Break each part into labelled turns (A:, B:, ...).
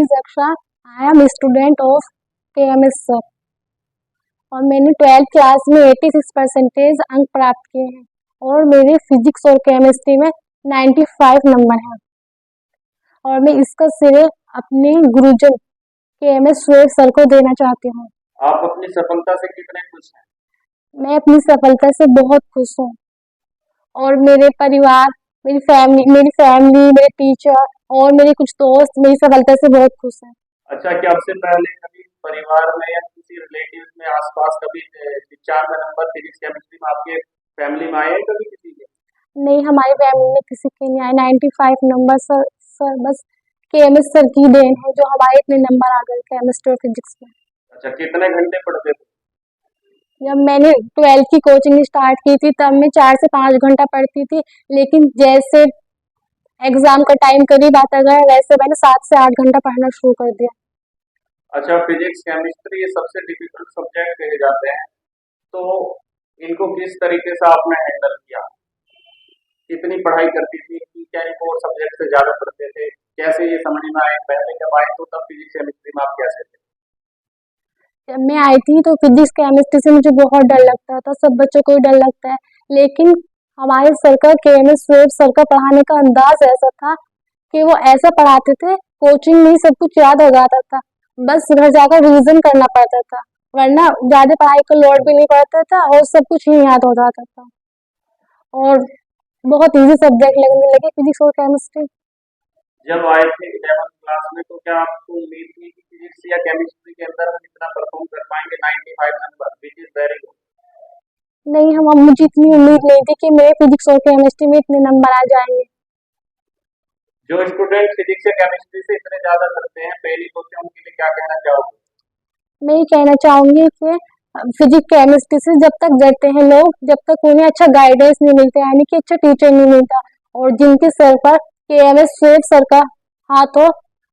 A: Is अक्षा। I am student of KMS sir और मैंने 12th class में 86% अंक प्राप्त किए हैं और मेरे फिजिक्स और केमिस्ट्री में 95 नंबर हैं और मैं इसका श्रेय अपने गुरुजन केएमएस सुरेश सर को देना चाहती हूँ।
B: आप अपनी सफलता से कितने खुश हैं?
A: मैं अपनी सफलता से बहुत खुश हूँ और मेरे परिवार, मेरी फैमिली, मेरे टीचर और मेरे कुछ दोस्त मेरी सफलता से बहुत खुश हैं।
B: अच्छा, क्या आपसे पहले कभी परिवार में या किसी रिलेटिव में आसपास कभी 95 नंबर फिजिक्स केमिस्ट्री में आपके फैमिली में आए हैं कभी किसी के?
A: नहीं, हमारी फैमिली में किसी के नहीं आए 95 नंबर। सर बस केएमएस सर की देन है जो हमारे इतने नंबर आ गए केमिस्ट्री और फिजिक्स में।
B: अच्छा, कितने घंटे पढ़ते थे?
A: जब मैंने 12th की कोचिंग स्टार्ट की थी तब मैं 4 से 5 घंटा पढ़ती थी, लेकिन जैसे एग्जाम का टाइम करीब आता गया वैसे मैंने 7 से 8 घंटा पढ़ना शुरू कर दिया।
B: अच्छा, फिजिक्स केमिस्ट्री ये सबसे डिफिकल्ट सब्जेक्ट कहे जाते हैं, तो इनको किस तरीके से आपने हैंडल किया? कितनी पढ़ाई करती थी कि क्या इनको और सब्जेक्ट से ज्यादा पढ़ते थे? कैसे ये समझ में आए? पहले जब आए तो तब फिजिक्स केमिस्ट्री में आप कैसे थे?
A: जब मैं आई थी तो फिजिक्स केमिस्ट्री से मुझे बहुत डर लगता था, सब बच्चों को ही डर लगता है, लेकिन हमारे सर का केएमएस सुरेश सर का पढ़ाने का अंदाज ऐसा था कि वो ऐसा पढ़ाते थे, कोचिंग में ही सब कुछ याद हो जाता था, बस घर जाकर रिवीजन करना पड़ता था, वरना ज्यादा पढ़ाई का लोड भी नहीं पड़ता था और सब कुछ ही याद हो जाता था और बहुत इजी सब्जेक्ट लगने लगे फिजिक्स और केमिस्ट्री।
B: जब आए थे 11th क्लास में तो क्या आपको उम्मीद थी कि फिजिक्स या केमिस्ट्री के अंदर हम इतना परफॉर्म कर पाएंगे 95 number, which is very good?
A: नहीं, हम मुझे इतनी उम्मीद नहीं थी कि मेरे फिजिक्स और केमिस्ट्री में इतने नंबर आ जाएंगे।
B: जो स्टूडेंट फिजिक्स या केमिस्ट्री से इतने ज्यादा करते हैं पहली सोचे उनके लिए क्या कहना चाहोगे?
A: मैं ये कहना चाहूंगी कि फिजिक्स केमिस्ट्री से जब तक डरते हैं लोग, जब तक उन्हें अच्छा गाइडेंस नहीं मिलता, यानी कि अच्छा टीचर नहीं मिलता और जिनके सर पर केएमएस सुरेश सर का हाथ हो,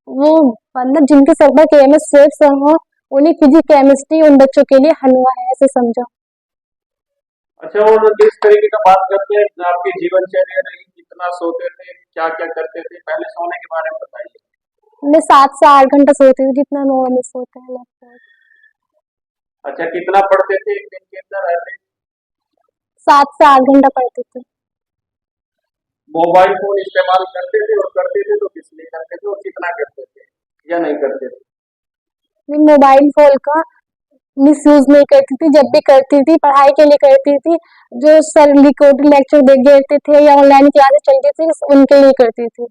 A: वो मतलब जिनके सर पर केएमएस सुरेश सर हो, उन्हें फिजिक्स केमिस्ट्री उन बच्चों के लिए हलवा है, ऐसे समझो।
B: अच्छा, और जिस तरीके का बात करते हैं आपकी जीवनचर्या रही, कितना सोते थे, क्या क्या करते थे, पहले सोने के बारे में बताइए।
A: मैं 7 से 8 घंटा सोती थी, जितना नॉर्मल सोते हैं लगभग।
B: अच्छा, कितना पढ़ते थे एक दिन के अंदर ऐसे?
A: 7 से 8 घंटा पढ़ती थी।
B: मोबाइल फोन इस्तेमाल करते थे और करते थे तो किस लिए करते थे और कितना करते थे या नहीं करते थे?
A: मैं मोबाइल फोन का मिस यूज नहीं करती थी, जब भी करती थी पढ़ाई के लिए करती थी, जो सर रिकॉर्डेड लेक्चर देते थे या ऑनलाइन क्लासेस चलती थी उनके लिए करती थी।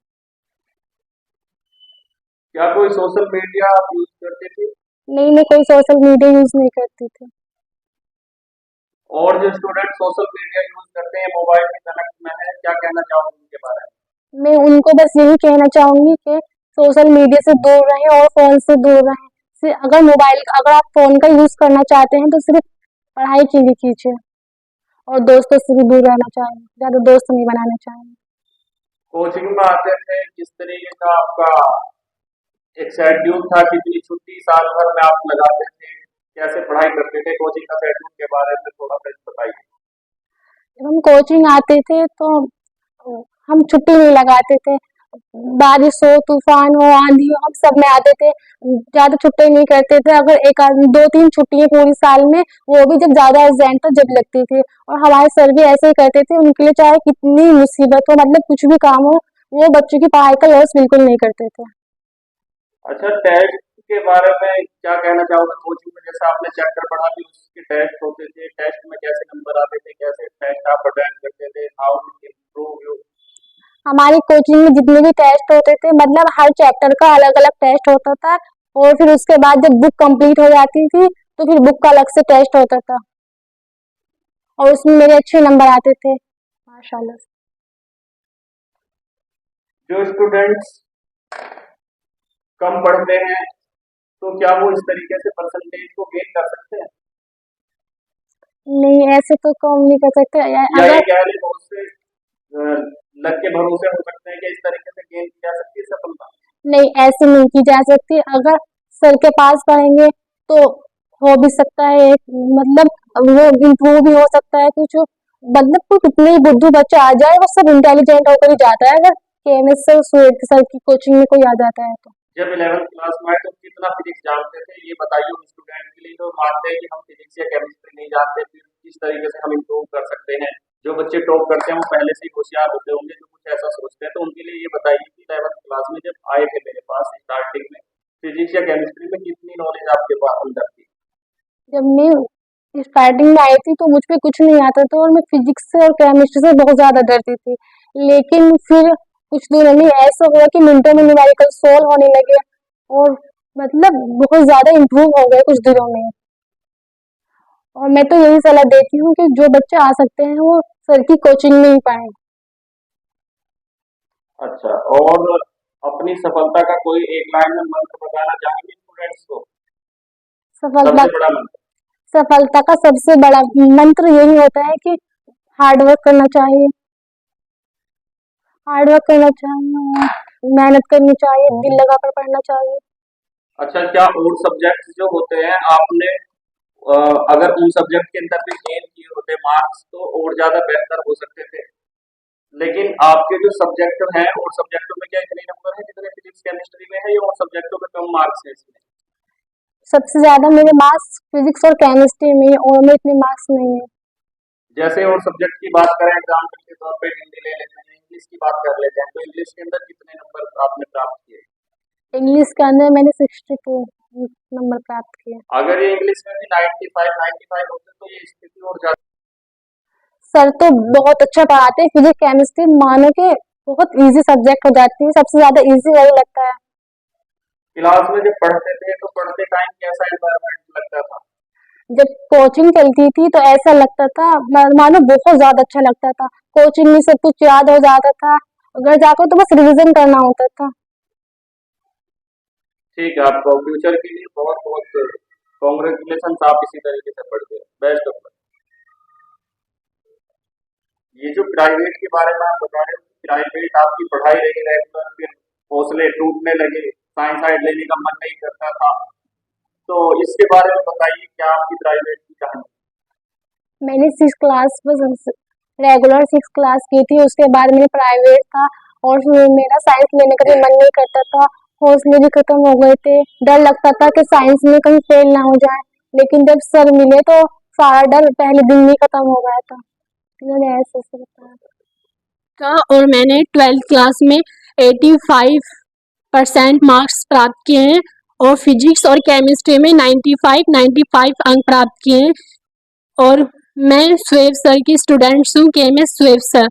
B: क्या कोई सोशल मीडिया आप यूज करते थे?
A: नहीं, मैं कोई सोशल मीडिया यूज नहीं करती थी।
B: और जो स्टूडेंट सोशल मीडिया यूज करते हैं मोबाइल में कनेक्ट में है, क्या कहना चाहोगे उनके बारे में?
A: मैं उनको बस यही कहना चाहूंगी कि सोशल मीडिया से दूर रहें और फोन से दूर रहें। अगर आप फोन का यूज करना चाहते हैं तो सिर्फ पढ़ाई के लिए कीजिए और दोस्तों से भी दूर रहना चाहिए, ज्यादा दोस्त नहीं बनाना चाहिए।
B: कोचिंग में आते थे किस तरीके का आपका एक शेड्यूल था, कितनी छुट्टी साल भर में आप लगाते थे, कैसे पढ़ाई करते थे, कोचिंग का शेड्यूल के बारे में थोड़ा सा बताइए।
A: जब हम कोचिंग आते थे तो हम छुट्टी नहीं लगाते थे, बारिश हो, तूफान हो, आंधी हो, हम सब में आते थे, ज्यादा छुट्टी नहीं करते थे। अगर एक आध 2-3 छुट्टियां पूरी साल में, वो भी जब ज्यादा अर्जेंट था जब लगती थी और हमारे सर भी ऐसे ही करते थे, उनके लिए चाहे कितनी मुसीबत हो, मतलब कुछ भी काम हो, वो बच्चों की पढ़ाई का लॉस बिल्कुल नहीं करते थे।
B: अच्छा, टेस्ट के बारे में क्या कहना चाहोगे? कोचिंग में जैसा आपने चैप्टर पढ़ा भी उसके टेस्ट होते थे, टेस्ट में कैसे नंबर आते थे, कैसे टेस्ट आप अटेंड करते थे, हाउ इम्प्रूव यू?
A: हमारी कोचिंग में जितने भी टेस्ट होते थे, मतलब हर चैप्टर का अलग अलग टेस्ट होता था और फिर उसके बाद जब बुक कंप्लीट हो जाती थी तो फिर बुक का अलग से टेस्ट होता था और उसमें मेरे अच्छे नंबर आते थे माशाल्लाह।
B: जो स्टूडेंट्स कम पढ़ते हैं तो क्या वो इस तरीके से परसेंटेज को गेन कर सकते हैं?
A: नहीं, ऐसे तो कम नहीं कर सकते
B: या ये
A: अगर
B: कह लें बहुत से लक के भरोसे हो सकते हैं कि इस तरीके से गेन की जा सकती है सफलता?
A: नहीं, ऐसे नहीं की जा सकती। अगर सर के पास पढ़ेंगे तो हो भी सकता है मतलब वो इम्प्रूव भी हो सकता है कुछ, मतलब कोई कितने ही बुद्धू बच्चा आ जाए वो सब इंटेलिजेंट होकर ही जाता है, अगर केएमएस सर की कोचिंग में कोई आ जाता है तो।
B: जब 11th क्लास में आए तो कितना फिजिक्स जानते थे ये बताइए उन स्टूडेंट के लिए जो मानते हैं कि हम फिजिक्स या केमिस्ट्री नहीं जानते, फिर किस तरीके से हम इम्प्रूव कर सकते हैं। जो बच्चे टॉप करते हैं वो पहले से ही होशियार होते होंगे, जो कुछ ऐसा सोचते हैं, तो उनके लिए ये बताइए कि 11th क्लास में जब आए थे मेरे पास स्टार्टिंग में फिजिक्स या केमिस्ट्री में कितनी नॉलेज आपके पास अंदर थी।
A: जब मैं स्टार्टिंग में आई थी तो मुझ पे कुछ नहीं आता था और मैं फिजिक्स से और केमिस्ट्री से बहुत ज़्यादा डरती थी। लेकिन फिर कुछ दिनों में ऐसा हुआ कि मिनटों में न्यूमेरिकल सोल्व होने लगे और मतलब बहुत ज़्यादा इम्प्रूव हो गए कुछ दिनों में। और मैं तो यही सलाह देती हूँ कि जो बच्चे आ सकते हैं वो सर की कोचिंग में ही पढ़ें।
B: अच्छा, और अपनी सफलता का कोई एक लाइन में मंत्र बताना चाहेंगे स्टूडेंट्स को,
A: सफलता
B: सबसे बड़ा मंत्र।
A: सफलता का सबसे बड़ा मंत्र यही होता है कि हार्ड वर्क करना चाहिए, हार्ड वर्क करना चाहिए, मेहनत करनी चाहिए, दिल लगाकर पढ़ना चाहिए।
B: अच्छा, क्या और सब्जेक्ट्स जो होते हैं आपने अगर उन सब्जेक्ट के अंदर भी गेन किए होते मार्क्स तो और ज्यादा बेहतर हो सकते थे, लेकिन आपके जो सब्जेक्ट हैं और सब्जेक्टों में क्या इतने नंबर हैं जितने फिजिक्स केमिस्ट्री में है, या और सब्जेक्टों में कम मार्क्स हैं इसमें।
A: सबसे ज़्यादा मेरे मार्क्स फिजिक्स और केमिस्ट्री में हैं और में इतने मार्क्स नहीं है।
B: जैसे और सब्जेक्ट की बात करें एग्जाम्पल के तौर पे हिंदी ले लेते हैं, इंग्लिश की बात कर लेते हैं, तो इंग्लिश के अंदर कितने नंबर आपने प्राप्त किए।
A: इंग्लिश के अंदर मैंने 62 नंबर प्राप्त किए।
B: अगर ये इंग्लिश में भी 95 होते तो ये स्थिति और ज्यादा।
A: सर तो बहुत अच्छा पढ़ाते हैं, फिजिक्स केमिस्ट्री मानो के बहुत इजी सब्जेक्ट हो जाती है, सबसे ज़्यादा इजी वही लगता है।
B: क्लास में जब पढ़ते थे तो पढ़ते टाइम कैसा एनवायरनमेंट लगता था।
A: जब कोचिंग चलती थी तो ऐसा लगता था मानो बहुत ज़्यादा अच्छा लगता था। कोचिंग में सब कुछ याद हो जाता था, घर जाकर तो बस रिवीजन करना होता था।
B: ठीक है, आपको फ्यूचर के लिए बहुत बहुत कॉन्ग्रेचुलेशन, आप इसी तरीके से पढ़ते हैं, बेस्ट ऑफ लक। ये जो प्राइवेट के बारे में आप बता रहे हो, प्राइवेट आपकी पढ़ाई रही रेगुलर, फिर हौसले टूटने लगे, साइंस साइड लेने का मन नहीं करता था, तो इसके बारे में बताइए क्या आपकी प्राइवेट की कहानी।
A: मैंने 6 क्लास बस रेगुलर 6 क्लास की थी, उसके बाद मैंने प्राइवेट था और फिर मेरा साइंस लेने का भी मन नहीं करता था, हौसले भी खत्म हो गए थे, डर लगता था कि साइंस में कहीं फेल ना हो जाए। लेकिन जब सर मिले तो सारा डर पहले दिन में ही खत्म हो गया था। इन्होंने ऐसे ऐसे बताया था और मैंने 12th क्लास में 85% मार्क्स प्राप्त किए हैं और फिजिक्स और केमिस्ट्री में 95 अंक प्राप्त किए हैं। और मैं स्वेव सर की स्टूडेंट्स हूँ, के एम एस स्वेव सर,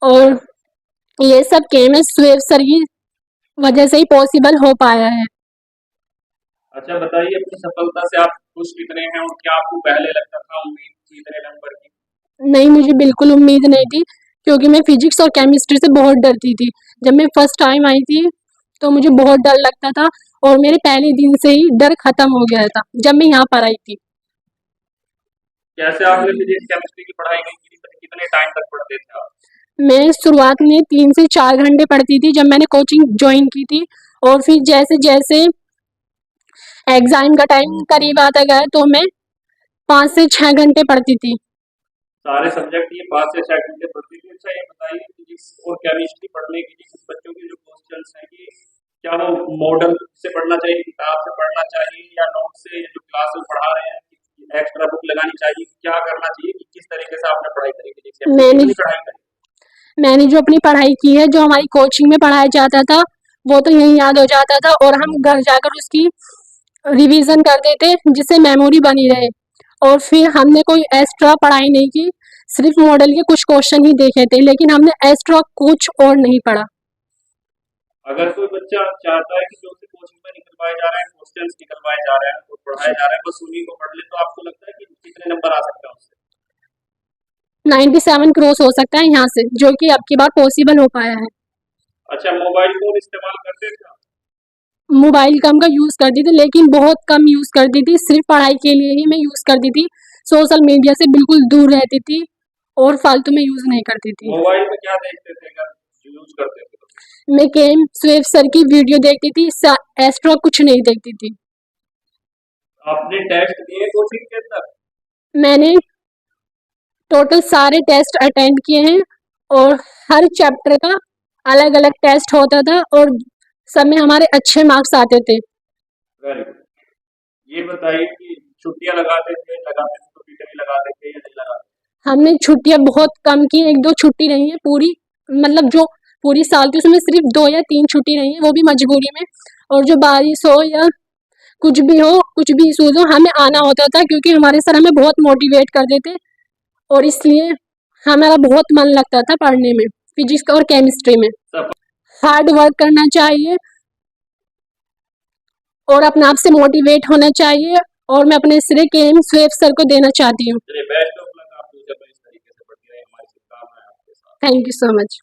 A: और ये सब के एम एस स्वेव सर की वजह से ही पॉसिबल हो पाया है।
B: अच्छा, बताइए अपनी सफलता से आप खुश कितने हैं और क्या आपको पहले लगता था, उम्मीद थी इतने नंबर की।
A: नहीं, मुझे बिल्कुल उम्मीद नहीं थी क्योंकि मैं फिजिक्स और केमिस्ट्री से बहुत डरती थी। जब मैं फर्स्ट टाइम आई थी तो मुझे बहुत डर लगता था और मेरे पहले दिन से ही डर खत्म हो गया था जब मैं यहाँ पर आई थी।
B: कैसे आपने फिजिक्स केमिस्ट्री की पढ़ाई की थी, कितने टाइम तक पढ़ते थे आप।
A: मैं शुरुआत में 3 से 4 घंटे पढ़ती थी जब मैंने कोचिंग ज्वाइन की थी और फिर जैसे जैसे एग्जाम का टाइम करीब आता गया तो मैं 5 से 6 घंटे पढ़ती थी।
B: सारे सब्जेक्ट ये 5 से 6 घंटे पढ़ती थी। अच्छा, ये बताइए फिजिक्स और केमिस्ट्री पढ़ने के लिए कुछ बच्चों के जो क्वेश्चंस हैं कि क्या वो मॉडल से पढ़ना चाहिए, किताब से पढ़ना चाहिए, या नोट से जो क्लास में पढ़ा रहे हैं एक्स्ट्रा बुक लगानी चाहिए, क्या करना चाहिए, कि किस तरीके से आपने पढ़ाई करी फिजिक्स
A: मैंने
B: कितनी पढ़ाई करी।
A: मैंने जो अपनी पढ़ाई की है, जो हमारी कोचिंग में पढ़ाया जाता था वो तो यहीं याद हो जाता था और हम घर जाकर उसकी रिवीजन करते थे जिससे मेमोरी बनी रहे। और फिर हमने कोई एक्स्ट्रा पढ़ाई नहीं की, सिर्फ मॉडल के कुछ क्वेश्चन ही देखे थे, लेकिन हमने एक्स्ट्रा कुछ और नहीं पढ़ा।
B: अगर कोई बच्चा चाहता है कि जो उसे कोचिंग में निकलवाए जा रहे हैं, क्वेश्चंस निकलवाए जा रहे हैं और पढ़ाए जा रहे हैं, बस उन्हीं को पढ़ ले, तो आपको लगता है कि कितने नंबर आ सकते हैं उससे।
A: 97 क्रॉस हो सकता है यहाँ से, जो कि अब की बार पॉसिबल हो पाया है।
B: अच्छा, मोबाइल फोन इस्तेमाल करते थे आप?
A: मोबाइल कम का यूज़ करती थी, लेकिन बहुत कम यूज़ करती थी, सिर्फ पढ़ाई के लिए ही मैं यूज़ करती थी। सोशल मीडिया से बिल्कुल दूर रहती थी और फालतू में यूज़ नहीं करती थी।
B: मोबाइल में क्या देखते थे अगर यूज करते थे तो।
A: मैं केम स्वेव सर की वीडियो देखती थी, एक्स्ट्रा कुछ नहीं देखती थी।
B: आपने टेस्ट दिए कोचिंग के अंदर।
A: मैंने टोटल सारे टेस्ट अटेंड किए हैं और हर चैप्टर का अलग अलग टेस्ट होता था और सब में हमारे अच्छे मार्क्स आते थे।
B: Very good. ये बताइए कि छुट्टियां लगाते थे तो कितनी लगाते थे या नहीं लगाते?
A: हमने छुट्टियां बहुत कम की, 1-2 छुट्टी रही है पूरी, मतलब जो पूरी साल की उसमें सिर्फ 2 या 3 छुट्टी रही है, वो भी मजबूरी में। और जो बारिश हो या कुछ भी हो, कुछ भी इशूज हो, हमें आना होता था क्योंकि हमारे सर हमें बहुत मोटिवेट करते थे और इसलिए हमारा बहुत मन लगता था पढ़ने में, फिजिक्स और केमिस्ट्री में।
B: सब
A: हार्ड वर्क करना चाहिए और अपने आप से मोटिवेट होना चाहिए और मैं अपने श्रेय केम स्वेब सर को देना चाहती हूँ।
B: चलिए, बेस्ट ऑफ लक, आप फ्यूचर में इस तरीके से बढ़ती रहे, हमारी शुभकामनाएं आपके साथ।
A: Thank you so much.